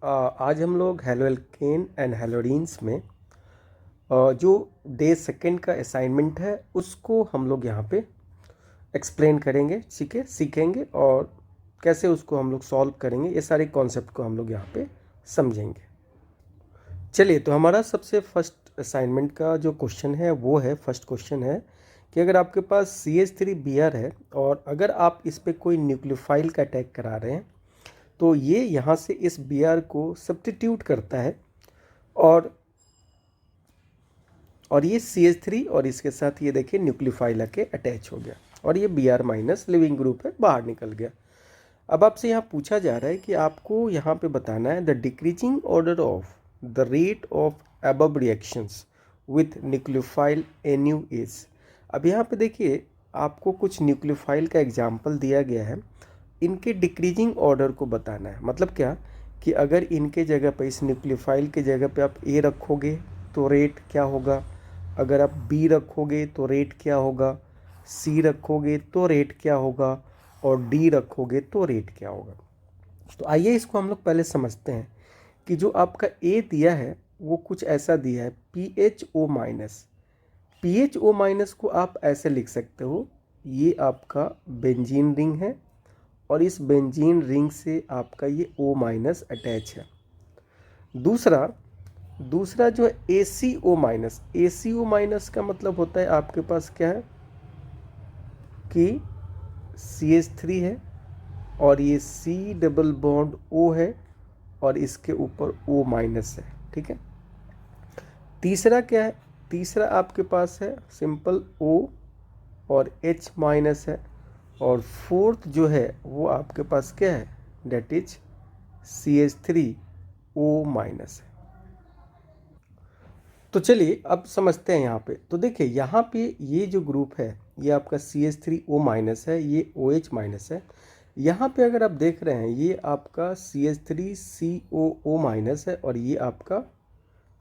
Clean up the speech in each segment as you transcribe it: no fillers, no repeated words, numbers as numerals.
आज हम लोग हेलोएल्केन एंड हेलोडीन्स में जो डे सेकेंड का असाइनमेंट है उसको हम लोग यहाँ पे एक्सप्लेन करेंगे, ठीक है, सीखेंगे और कैसे उसको हम लोग सॉल्व करेंगे, ये सारे कॉन्सेप्ट को हम लोग यहाँ पे समझेंगे। चलिए, तो हमारा सबसे फर्स्ट असाइनमेंट का जो क्वेश्चन है वो है, फर्स्ट क्वेश्चन है कि अगर आपके पास CH3Br है और अगर आप इस पर कोई न्यूक्लियोफाइल का अटैक करा रहे हैं तो ये यहाँ से इस Br को सब्स्टिट्यूट करता है और ये CH3 और इसके साथ ये देखिए न्यूक्लियोफाइल आके अटैच हो गया और ये Br माइनस लिविंग ग्रुप है, बाहर निकल गया। अब आपसे यहाँ पूछा जा रहा है कि आपको यहाँ पे बताना है the decreasing order of the rate of above reactions with nucleophile NU is. अब यहाँ पे देखिए आपको कुछ न्यूक्लियोफाइल का एग्जाम्पल दिया गया है, इनके डिक्रीजिंग ऑर्डर को बताना है। मतलब क्या कि अगर इनके जगह पे, इस न्यूक्लियोफाइल के जगह पे आप A रखोगे तो रेट क्या होगा, अगर आप B रखोगे तो रेट क्या होगा, C रखोगे तो रेट क्या होगा और D रखोगे तो रेट क्या होगा। तो आइए इसको हम लोग पहले समझते हैं कि जो आपका A दिया है वो कुछ ऐसा दिया है PHO माइनस। PHO माइनस को आप ऐसे लिख सकते हो, ये आपका बेंजीन रिंग है और इस बेंजीन रिंग से आपका ये O माइनस अटैच है। दूसरा जो है ACO माइनस। ACO माइनस का मतलब होता है आपके पास क्या है कि CH3 है और ये C डबल बॉन्ड O है और इसके ऊपर O माइनस है, ठीक है। तीसरा क्या है, तीसरा आपके पास है सिंपल O और H माइनस है और फोर्थ जो है वो आपके पास क्या है, डेट इज CH3O माइनस है। तो चलिए अब समझते हैं यहाँ पे। तो देखिए यहाँ पे ये जो ग्रुप है ये आपका CH3O माइनस है, ये OH माइनस है। यहाँ पे अगर आप देख रहे हैं ये आपका CH3COO माइनस है और ये आपका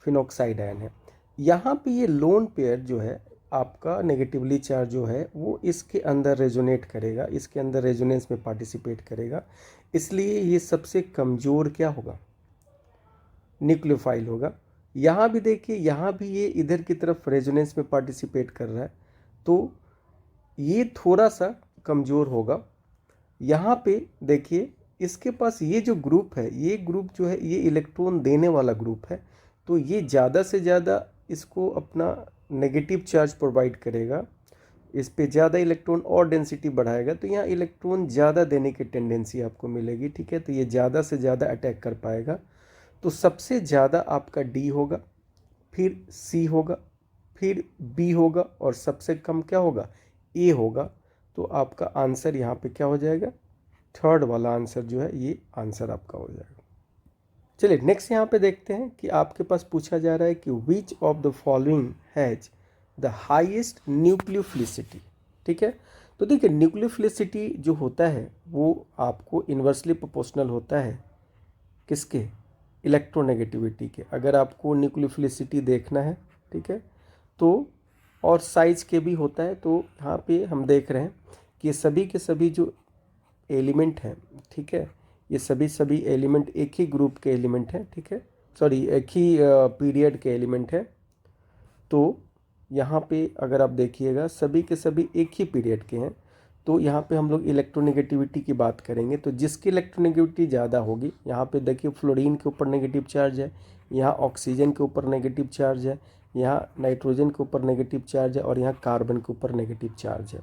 फिनॉक्साइड आयन है। यहाँ पे ये लोन पेयर जो है आपका नेगेटिवली चार्ज जो है वो इसके अंदर रेजोनेट करेगा, इसके अंदर रेजोनेंस में पार्टिसिपेट करेगा, इसलिए ये सबसे कमज़ोर क्या होगा, न्यूक्लियोफाइल होगा। यहाँ भी देखिए, यहाँ भी ये इधर की तरफ रेजोनेंस में पार्टिसिपेट कर रहा है तो ये थोड़ा सा कमज़ोर होगा। यहाँ पे देखिए इसके पास ये जो ग्रुप है, ये ग्रुप जो है ये इलेक्ट्रॉन देने वाला ग्रुप है तो ये ज़्यादा से ज़्यादा इसको अपना नेगेटिव चार्ज प्रोवाइड करेगा, इस पे ज़्यादा इलेक्ट्रॉन और डेंसिटी बढ़ाएगा तो यहाँ इलेक्ट्रॉन ज़्यादा देने की टेंडेंसी आपको मिलेगी, ठीक है। तो ये ज़्यादा से ज़्यादा अटैक कर पाएगा। तो सबसे ज़्यादा आपका D होगा, फिर C होगा, फिर B होगा और सबसे कम क्या होगा, A होगा। तो आपका आंसर यहाँ पे क्या हो जाएगा, थर्ड वाला आंसर जो है ये आंसर आपका हो जाएगा। चलिए नेक्स्ट यहाँ पे देखते हैं कि आपके पास पूछा जा रहा है कि which of the following has the highest nucleophilicity, ठीक है। तो देखिए न्यूक्लियोफिलिसिटी जो होता है वो आपको इन्वर्सली प्रोपोर्शनल होता है किसके, इलेक्ट्रोनेगेटिविटी के। अगर आपको न्यूक्लियोफिलिसिटी देखना है, ठीक है, तो और साइज के भी होता है। तो यहाँ पे हम देख रहे हैं कि सभी के सभी जो एलिमेंट हैं, ठीक है, ये सभी एलिमेंट एक ही ग्रुप के एलिमेंट हैं, ठीक है, सॉरी एक ही पीरियड के एलिमेंट हैं। तो यहाँ पे अगर आप देखिएगा सभी के सभी एक ही पीरियड के हैं। तो यहाँ पे हम लोग इलेक्ट्रोनेगेटिविटी की बात करेंगे तो जिसकी इलेक्ट्रोनेगेटिविटी ज़्यादा होगी, यहाँ पे देखिए फ्लोरीन के ऊपर नेगेटिव चार्ज है, यहाँ ऑक्सीजन के ऊपर नेगेटिव चार्ज है, यहाँ नाइट्रोजन के ऊपर नेगेटिव चार्ज है और यहाँ कार्बन के ऊपर नेगेटिव चार्ज है।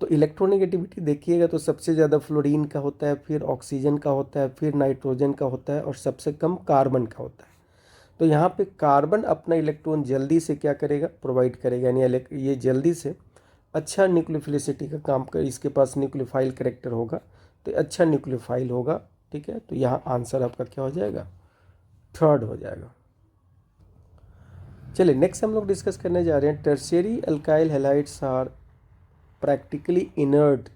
तो इलेक्ट्रोनेगेटिविटी देखिएगा तो सबसे ज़्यादा फ्लोरीन का होता है, फिर ऑक्सीजन का होता है, फिर नाइट्रोजन का होता है और सबसे कम कार्बन का होता है। तो यहाँ पे कार्बन अपना इलेक्ट्रॉन जल्दी से क्या करेगा, प्रोवाइड करेगा, यानी ये जल्दी से अच्छा न्यूक्लियोफिलिसिटी का काम कर, इसके पास न्यूक्लियोफाइल करेक्टर होगा तो अच्छा न्यूक्लियोफाइल होगा, ठीक है। तो यहाँ आंसर आपका क्या हो जाएगा, थर्ड हो जाएगा। चलिए नेक्स्ट हम लोग डिस्कस करने जा रहे हैं tertiary alkyl halides are practically inert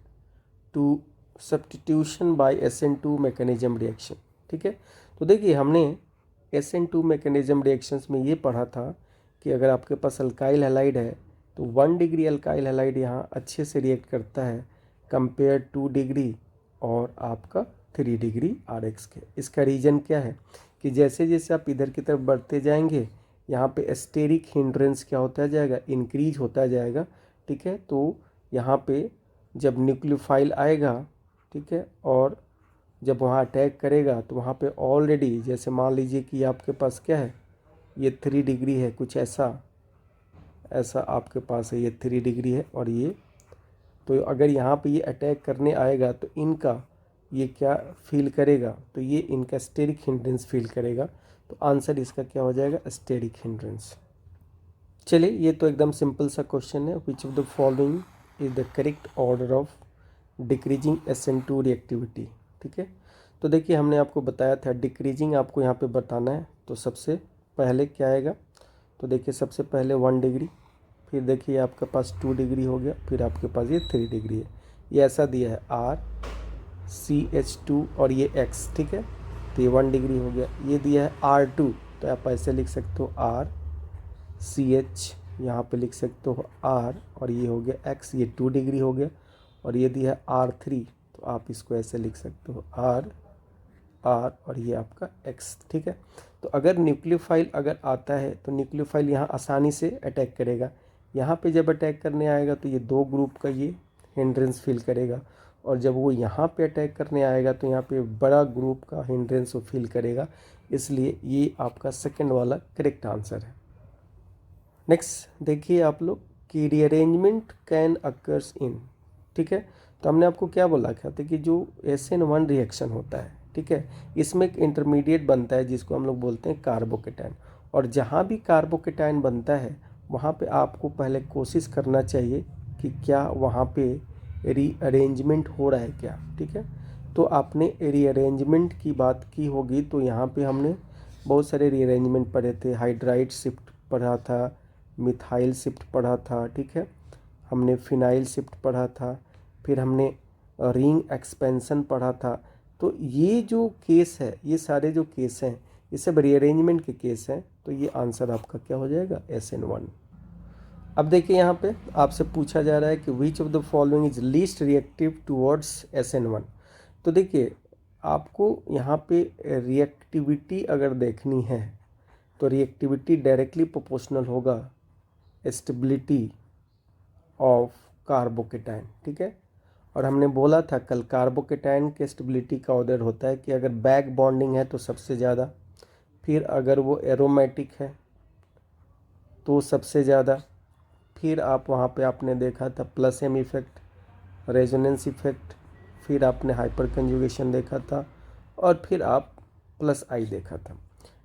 to substitution by SN2 mechanism reaction, ठीक है। तो देखिए हमने SN2 मैकेनिज्म रिएक्शंस में ये पढ़ा था कि अगर आपके पास अल्काइल हैलाइड है तो 1 डिग्री अल्काइल हैलाइड यहाँ अच्छे से रिएक्ट करता है कंपेयर 2 डिग्री और आपका 3 डिग्री RX के। इसका रीज़न क्या है कि जैसे जैसे आप इधर की तरफ बढ़ते जाएंगे यहाँ पे स्टेरिक हिंड्रेंस क्या होता जाएगा, इंक्रीज होता जाएगा, ठीक है। तो यहाँ पे जब न्यूक्लियोफाइल आएगा, ठीक है, और जब वहाँ अटैक करेगा तो वहाँ पे ऑलरेडी जैसे मान लीजिए कि आपके पास क्या है, ये 3 डिग्री है, कुछ ऐसा आपके पास है, ये 3 डिग्री है और ये, तो अगर यहाँ पे ये अटैक करने आएगा तो इनका ये क्या फील करेगा, तो ये इनका स्टेरिक हिंड्रेंस फील करेगा। तो आंसर इसका क्या हो जाएगा, स्टेरिक हिंड्रेंस। चलिए, ये तो एकदम सिंपल सा क्वेश्चन है। Which of the following is the correct order of decreasing SN2 reactivity, ठीक है। तो देखिए हमने आपको बताया था डिक्रीजिंग आपको यहाँ पे बताना है, तो सबसे पहले क्या आएगा, तो देखिए सबसे पहले 1 डिग्री, फिर देखिए आपके पास 2 डिग्री हो गया, फिर आपके पास ये 3 डिग्री है। ये ऐसा दिया है RCH2 और ये X, ठीक है, तो ये 1 डिग्री हो गया। ये दिया है R2, तो आप ऐसे लिख सकते हो RCH, यहाँ पे लिख सकते हो R, और ये हो गया X, ये 2 डिग्री हो गया। और ये दिया है R3, तो आप इसको ऐसे लिख सकते हो R और ये आपका X, ठीक है। तो अगर न्यूक्लियोफाइल अगर आता है तो न्यूक्लियोफाइल यहाँ आसानी से अटैक करेगा। यहाँ पे जब अटैक करने आएगा तो ये 2 ग्रुप का ये हिंड्रेंस फील करेगा, और जब वो यहाँ पे अटैक करने आएगा तो यहाँ पे बड़ा ग्रुप का हिंड्रेंस वो फील करेगा। इसलिए ये आपका सेकंड वाला करेक्ट आंसर है। नेक्स्ट देखिए आप लोग कि रीअरेंजमेंट कैन अकर्स इन, ठीक है। तो हमने आपको क्या बोला था कि जो SN1 रिएक्शन होता है, ठीक है, इसमें एक इंटरमीडिएट बनता है जिसको हम लोग बोलते हैं कार्बोकेटाइन। और जहाँ भी कार्बोकेटाइन बनता है वहाँ पे आपको पहले कोशिश करना चाहिए कि क्या वहाँ पे रीअरेंजमेंट हो रहा है क्या, ठीक है। तो आपने रीअरेंजमेंट की बात की होगी, तो यहाँ पे हमने बहुत सारे रीअरेंजमेंट पढ़े थे। हाइड्राइड शिफ्ट पढ़ा था, मिथाइल शिफ्ट पढ़ा था, ठीक है, हमने फिनाइल शिफ्ट पढ़ा था, फिर हमने रिंग एक्सपेंशन पढ़ा था। तो ये जो केस है, ये सारे जो केस हैं ये सब रीअरेंजमेंट के केस हैं। तो ये आंसर आपका क्या हो जाएगा, SN1। अब देखिए यहाँ पे आपसे पूछा जा रहा है कि which of the following is least reactive towards SN1। तो देखिए आपको यहाँ पे रिएक्टिविटी अगर देखनी है तो रिएक्टिविटी डायरेक्टली प्रोपोर्शनल होगा स्टेबिलिटी ऑफ कार्बोकेटाइन, ठीक है। और हमने बोला था कल कार्बोकेटाइन के स्टेबिलिटी का ऑर्डर होता है कि अगर बैक बॉन्डिंग है तो सबसे ज़्यादा, फिर अगर वो एरोमेटिक है तो सबसे ज़्यादा, फिर आप वहाँ पे आपने देखा था plus M effect, resonance effect, फिर आपने हाइपर कंजुगेशन देखा था, और फिर आप प्लस I देखा था।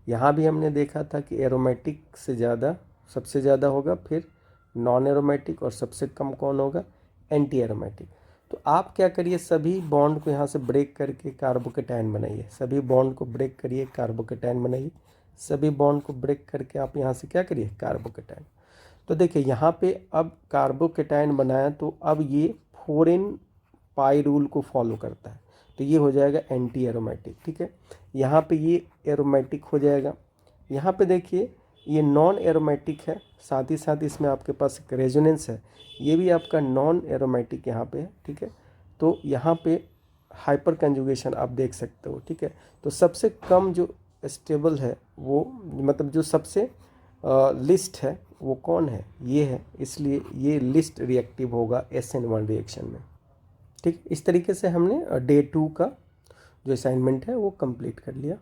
यहाँ भी हमने देखा था कि एरोमेटिक से ज़्यादा सबसे ज़्यादा होगा, फिर नॉन एरोमेटिक, और सबसे कम कौन होगा, एंटी एरोमेटिक। तो आप क्या करिए, सभी बॉन्ड को यहाँ से ब्रेक करके कार्बोकेटाइन बनाइए, सभी बॉन्ड को ब्रेक करिए, कार्बोकेटाइन बनाइए, सभी बॉन्ड को ब्रेक करके आप यहाँ से क्या करिए, कार्बोकेटाइन। तो देखिए यहाँ पे अब कार्बोकेटाइन बनाया तो अब ये 4n पाई रूल को फॉलो करता है, तो ये हो जाएगा एंटी एरोमेटिक, ठीक है। यहाँ पे ये एरोमेटिक हो जाएगा। यहाँ पे देखिए ये नॉन एरोमेटिक है, साथ ही साथ इसमें आपके पास एक रेजोनेंस है, ये भी आपका नॉन एरोमेटिक यहाँ पे है, ठीक है। तो यहाँ पे हाइपर कंजुगेशन आप देख सकते हो, ठीक है। तो सबसे कम जो स्टेबल है वो, मतलब जो सबसे लिस्ट है वो कौन है, ये है, इसलिए ये लिस्ट रिएक्टिव होगा SN1 रिएक्शन में, ठीक। इस तरीके से हमने डे 2 का जो असाइनमेंट है वो कंप्लीट कर लिया।